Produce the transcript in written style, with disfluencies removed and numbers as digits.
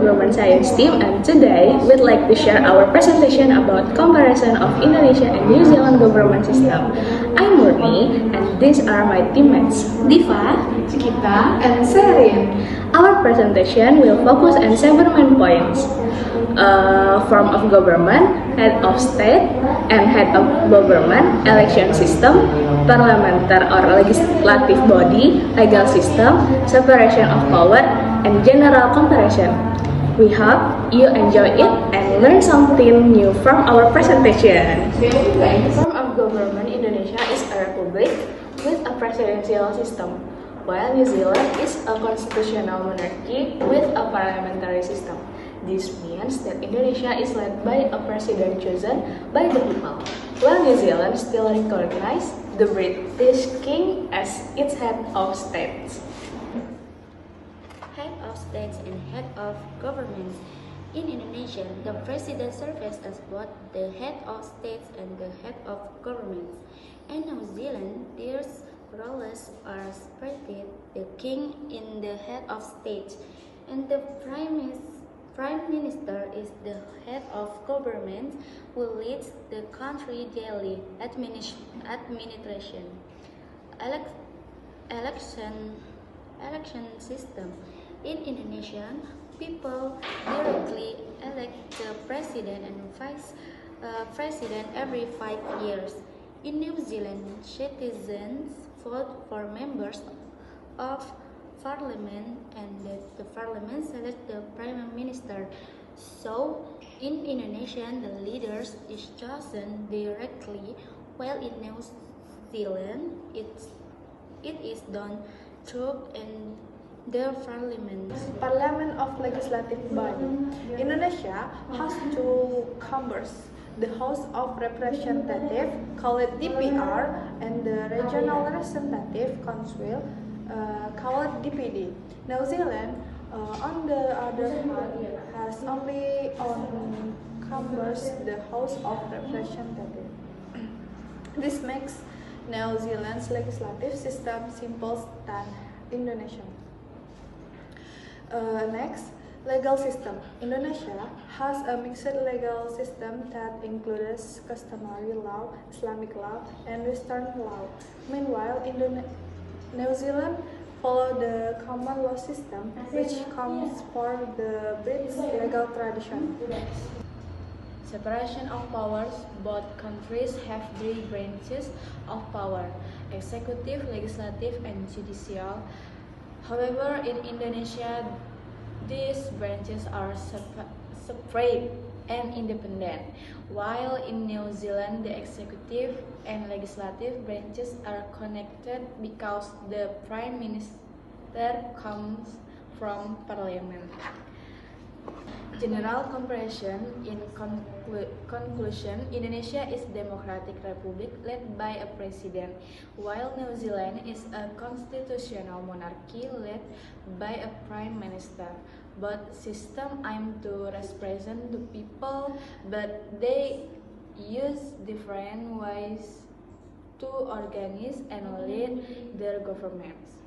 Government Science team, and today we'd like to share our presentation about comparison of Indonesia and New Zealand government system. I'm Murni, and these are my teammates, Diva, Cikita, and Serin. Our presentation will focus on seven main points. Form of government, head of state, and head of government, election system, parliamentary or legislative body, legal system, separation of power, and general comparison. We hope you enjoy it and learn something new from our presentation. Form of government Indonesia is a republic with a presidential system, while New Zealand is a constitutional monarchy with a parliamentary system. This means that Indonesia is led by a president chosen by the people, while New Zealand still recognizes the British king as its head of state. Head of states and head of governments. In Indonesia, the president serves as both the head of states and the head of governments. In New Zealand, these roles are separated. The king is the head of state, and the Prime Minister is the head of government who leads the country daily administration. Election system. In Indonesia, people directly elect the president and vice president every 5 years. In New Zealand, citizens vote for members of Parliament, and the Parliament selects the Prime Minister. So, in Indonesia, the leaders is chosen directly, while in New Zealand, it is done through the Parliament. Parliament of legislative body. Indonesia has two chambers: the House of Representatives, called DPR, and the Regional Representative Council, called DPD. New Zealand, on the other hand, has only one chambers, the House of Representatives. This makes New Zealand's legislative system simpler than Indonesia. Next, legal system. Indonesia has a mixed legal system that includes customary law, Islamic law, and Western law. Meanwhile, New Zealand follow the common law system, which comes for the British legal tradition. Separation of powers. Both countries have three branches of power: executive, legislative, and judicial. However, in Indonesia, these branches are separate and independent, while in New Zealand, the executive and legislative branches are connected because the Prime Minister comes from Parliament. General comparison. In conclusion, Indonesia is a democratic republic led by a president, while New Zealand is a constitutional monarchy led by a prime minister. Both systems aim to represent the people, but they use different ways to organize and lead their governments.